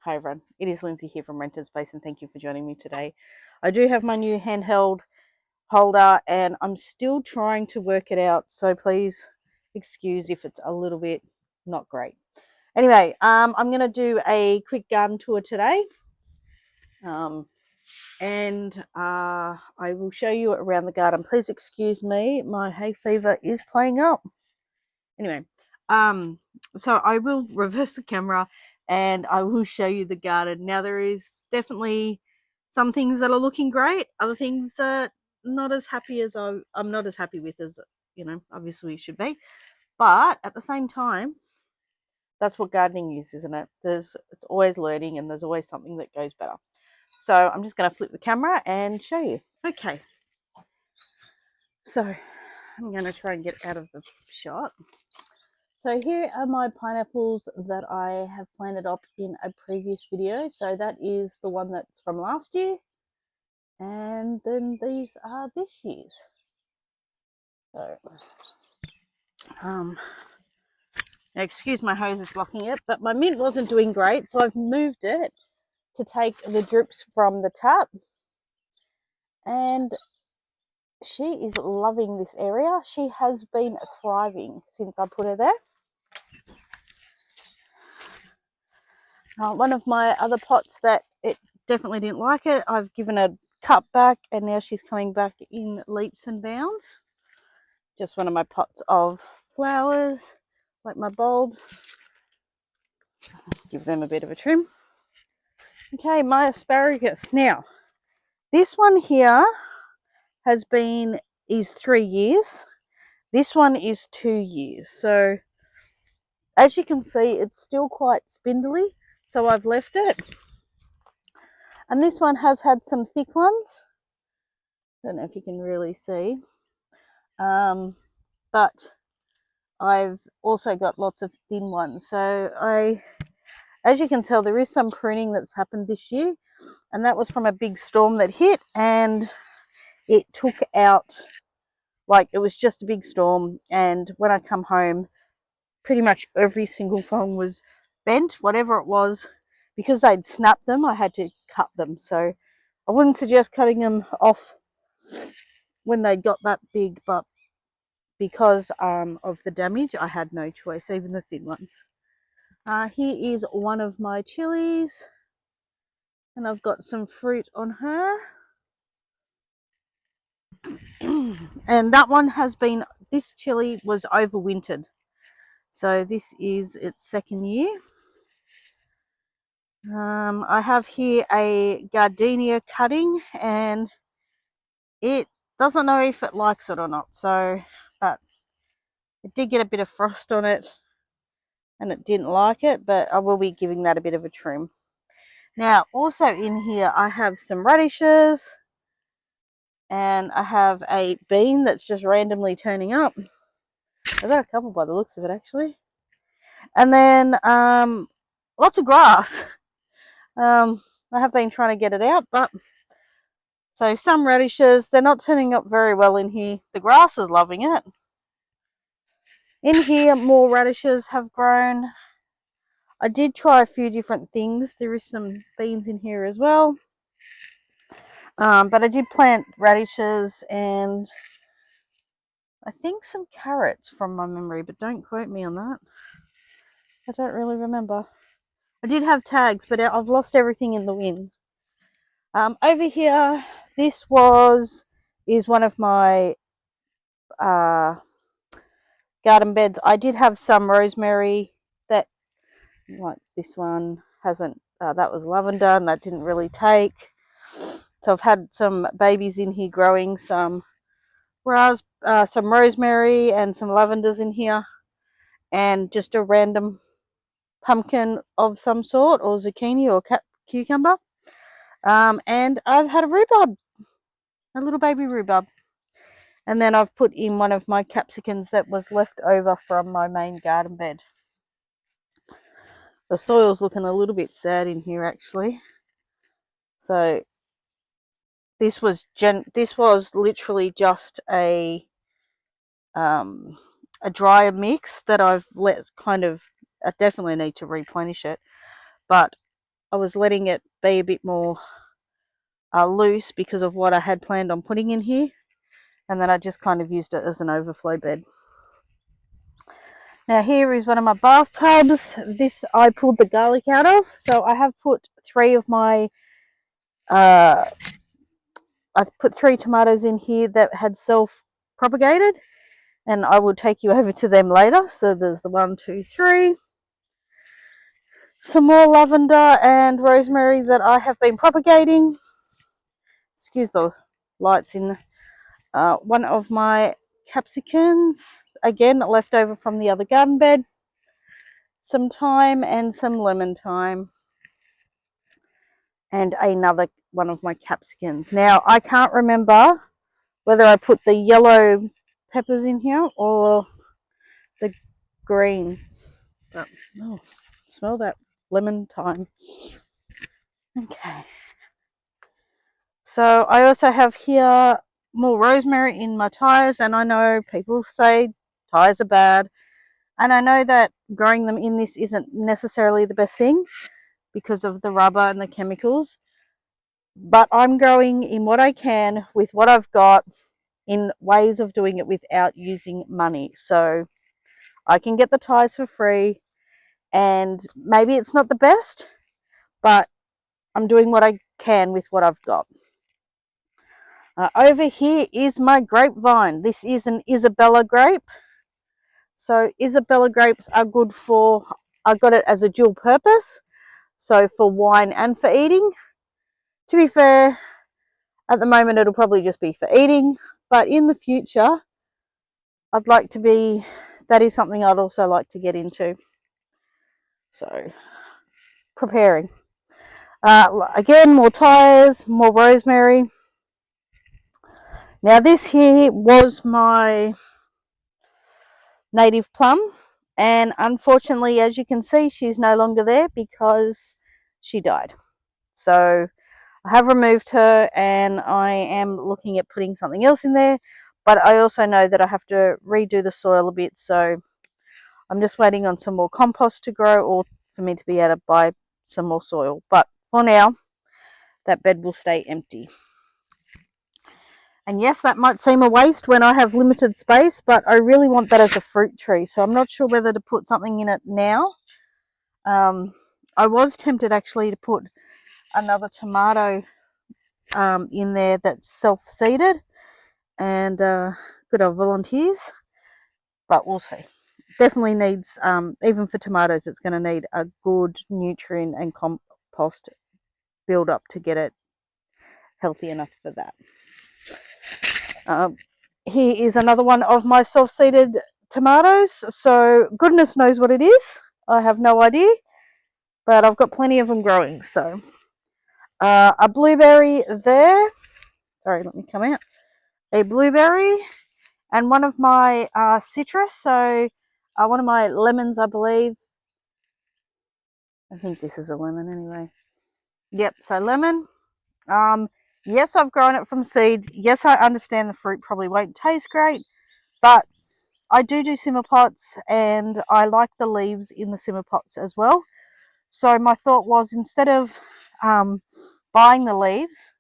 Hi everyone, it is Lindsay here from Rented Space and thank you for joining me today. I do have my new handheld holder and I'm still trying to work it out, so please excuse if it's a little bit not great. Anyway, I'm going to do a quick garden tour today and I will show you around the garden. Please excuse me, my hay fever is playing up. Anyway, so I will reverse the camera and I will show you the garden. Now there is definitely some things that are looking great, other things that not as happy as I'm not as happy with as, you know, obviously should be. But at the same time, that's what gardening is, isn't it? It's always learning and there's always something that goes better. So I'm just going to flip the camera and show you. Okay. So I'm going to try and get out of the shot. So here are my pineapples that I have planted up in a previous video. So that is the one that's from last year. And then these are this year's. So, now excuse my hose is blocking it, but my mint wasn't doing great. So I've moved it to take the drips from the tap. And she is loving this area. She has been thriving since I put her there. One of my other pots that it definitely didn't like it, I've given a cut back and now she's coming back in leaps and bounds. Just one of my pots of flowers, like my bulbs. Give them a bit of a trim. Okay, my asparagus. Now, this one here is 3 years. This one is 2 years. So as you can see, it's still quite spindly. So I've left it. And this one has had some thick ones. Don't know if you can really see. But I've also got lots of thin ones. So as you can tell, there is some pruning that's happened this year. And that was from a big storm that hit. And it took out, like, it was just a big storm. And when I come home, pretty much every single thong was bent, whatever it was. Because they'd snapped them, I had to cut them. So I wouldn't suggest cutting them off when they got that big, but because of the damage, I had no choice, even the thin ones. Here is one of my chilies, and I've got some fruit on her. And that one has been, this chili was overwintered. So this is its 2nd year. I have here a gardenia cutting, and it doesn't know if it likes it or not. So, but it did get a bit of frost on it and it didn't like it, but I will be giving that a bit of a trim. Now, also in here, I have some radishes and I have a bean that's just randomly turning up. I've got a couple by the looks of it, actually. And then lots of grass. I have been trying to get it out, but so some radishes, they're not turning up very well in here. The grass is loving it. In here, more radishes have grown. I did try a few different things. There is some beans in here as well. But I did plant radishes and I think some carrots from my memory, but don't quote me on that. I don't really remember. I did have tags, but I've lost everything in the wind. Over here, this is one of my garden beds. I did have some rosemary that, like this one, hasn't. That was lavender, and that didn't really take. So I've had some babies in here growing some rosemary and some lavenders in here, and just a random pumpkin of some sort, or zucchini or cucumber. And I've had a rhubarb, a little baby rhubarb. And then I've put in one of my capsicums that was left over from my main garden bed. The soil's looking a little bit sad in here, actually. So this was literally just a drier mix that I've let kind of. I definitely need to replenish it, but I was letting it be a bit more loose because of what I had planned on putting in here, and then I just kind of used it as an overflow bed. Now here is one of my bathtubs. This I pulled the garlic out of, so I have put 3 of my I put 3 tomatoes in here that had self-propagated, and I will take you over to them later. So there's the 1, 2, 3. Some more lavender and rosemary that I have been propagating. Excuse the lights in. One of my capsicums, again left over from the other garden bed. Some thyme and some lemon thyme. And another one of my capsicums. Now, I can't remember whether I put the yellow peppers in here or the green. But, oh, smell that lemon thyme. Okay. So I also have here more rosemary in my tyres, and I know people say tyres are bad, and I know that growing them in this isn't necessarily the best thing because of the rubber and the chemicals, but I'm growing in what I can with what I've got in ways of doing it without using money. So I can get the tyres for free, and maybe it's not the best, but I'm doing what I can with what I've got. Over here is my grapevine. This is an Isabella grape. So Isabella grapes are good for, I got it as a dual purpose, so for wine and for eating. To be fair, at the moment it'll probably just be for eating, but in the future I'd like to be, that is something I'd also like to get into. So preparing. Again, more tyres, more rosemary. Now this here was my native plum, and unfortunately, as you can see, she's no longer there because she died. So I have removed her, and I am looking at putting something else in there, but I also know that I have to redo the soil a bit, so I'm just waiting on some more compost to grow or for me to be able to buy some more soil. But for now, that bed will stay empty. And yes, that might seem a waste when I have limited space, but I really want that as a fruit tree, so I'm not sure whether to put something in it now. I was tempted actually to put another tomato in there that's self-seeded, and good old volunteers, but we'll see. Definitely needs, even for tomatoes, it's going to need a good nutrient and compost build up to get it healthy enough for that. Here is another one of my self-seeded tomatoes, so goodness knows what it is. I have no idea, but I've got plenty of them growing. So a blueberry there, sorry, let me come out, a blueberry, and one of my citrus, so one of my lemons, I believe. I think this is a lemon anyway. Yep, so lemon. Yes, I've grown it from seed. Yes, I understand the fruit probably won't taste great, but I do simmer pots, and I like the leaves in the simmer pots as well. So my thought was, instead of buying the leaves,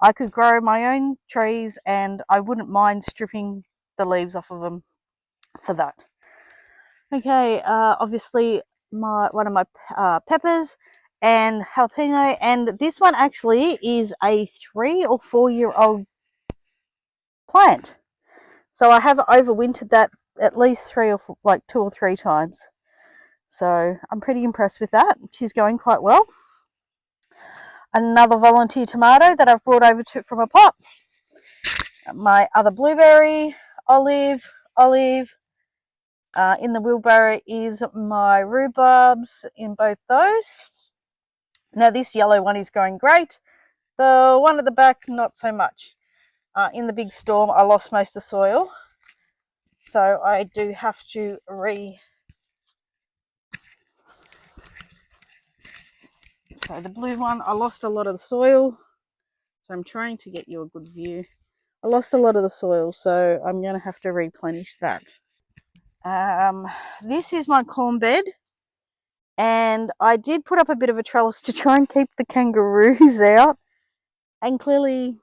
I could grow my own trees, and I wouldn't mind stripping the leaves off of them for that. Okay, obviously one of my peppers and jalapeno, and this one actually is a 3 or 4 year old plant. So I have overwintered that at least 2 or 3 times. So I'm pretty impressed with that. She's going quite well. Another volunteer tomato that I've brought over from a pot. My other blueberry, olive. In the wheelbarrow is my rhubarbs in both those. Now this yellow one is going great. The one at the back, not so much. In the big storm, I lost most of the soil. So I do have to So the blue one, I lost a lot of the soil. So I'm trying to get you a good view. I lost a lot of the soil, so I'm going to have to replenish that. This is my corn bed. And I did put up a bit of a trellis to try and keep the kangaroos out, and clearly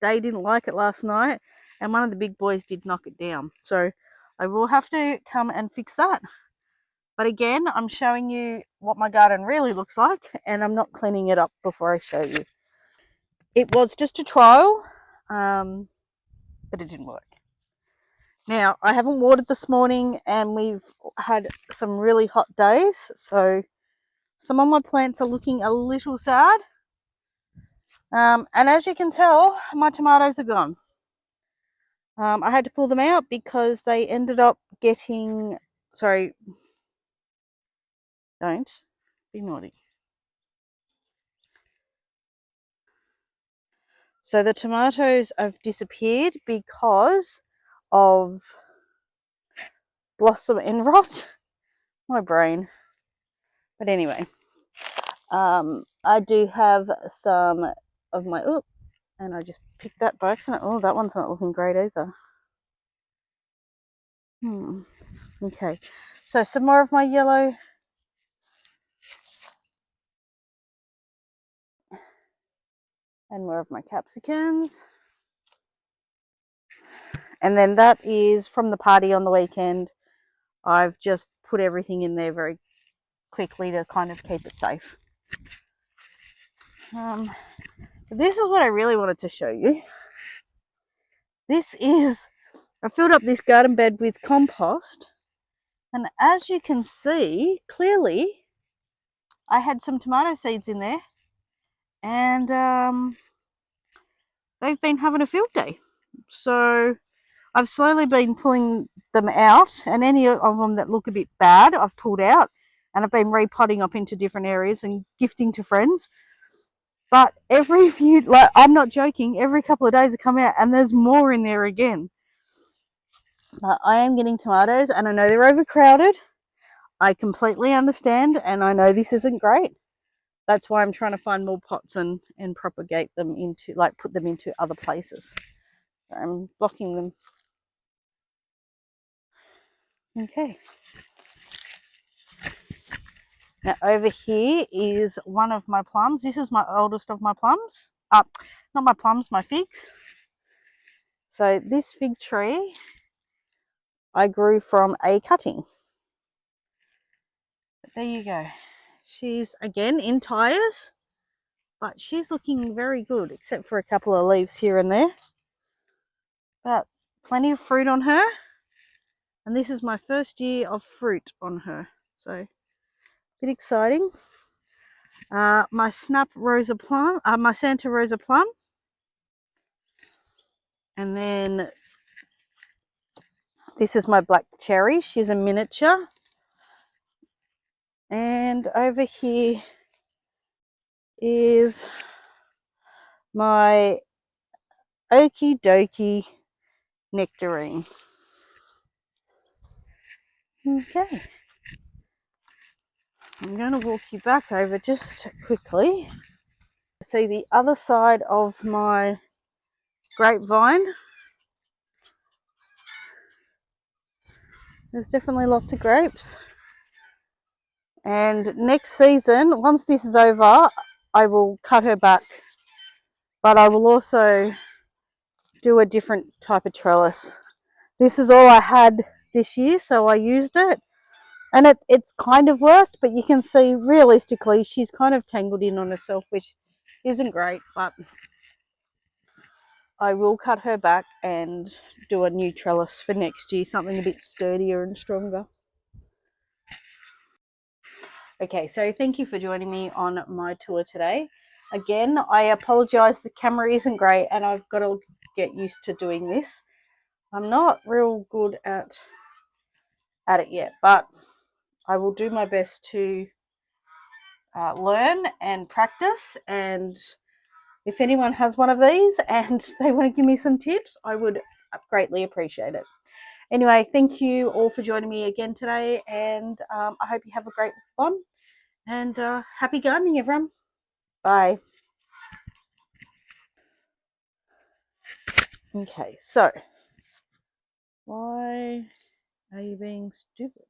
they didn't like it last night, and one of the big boys did knock it down. So I will have to come and fix that. But again, I'm showing you what my garden really looks like, and I'm not cleaning it up before I show you. It was just a trial, but it didn't work. Now, I haven't watered this morning, and we've had some really hot days, so some of my plants are looking a little sad. And as you can tell, my tomatoes are gone. I had to pull them out because they ended up getting, sorry, don't be naughty. So the tomatoes have disappeared because of blossom end rot. My brain. But anyway, I do have some of my, and I just picked that by accident. Oh, that one's not looking great either. Okay, so some more of my yellow. And more of my capsicums. And then that is from the party on the weekend. I've just put everything in there very quickly to kind of keep it safe. This is what I really wanted to show you. I filled up this garden bed with compost, and as you can see clearly, I had some tomato seeds in there, and they've been having a field day. So I've slowly been pulling them out, and any of them that look a bit bad I've pulled out, and I've been repotting up into different areas and gifting to friends. But every few, like, I'm not joking, every couple of days I come out and there's more in there again. But I am getting tomatoes, and I know they're overcrowded. I completely understand, and I know this isn't great. That's why I'm trying to find more pots and propagate them into, like, put them into other places. I'm blocking them. Okay. Now over here is one of my plums. This is my oldest of my plums. Not my plums, my figs. So this fig tree I grew from a cutting. But there you go. She's again in tires, but she's looking very good, except for a couple of leaves here and there. But plenty of fruit on her. And this is my first year of fruit on her. So a bit exciting. My snap rosa plum, my Santa Rosa plum. And then this is my black cherry. She's a miniature. And over here is my okie dokie nectarine. Okay. I'm going to walk you back over just quickly. See the other side of my grapevine. There's definitely lots of grapes. And next season, once this is over, I will cut her back. But I will also do a different type of trellis. This is all I had this year, so I used it. And it's kind of worked, but you can see realistically she's kind of tangled in on herself, which isn't great, but I will cut her back and do a new trellis for next year, something a bit sturdier and stronger. Okay, so thank you for joining me on my tour today. Again, I apologise, the camera isn't great and I've got to get used to doing this. I'm not real good at it yet, but I will do my best to learn and practice. And if anyone has one of these and they want to give me some tips, I would greatly appreciate it. Anyway, thank you all for joining me again today, and I hope you have a great one, and happy gardening, everyone. Bye. Okay, so why are you being stupid?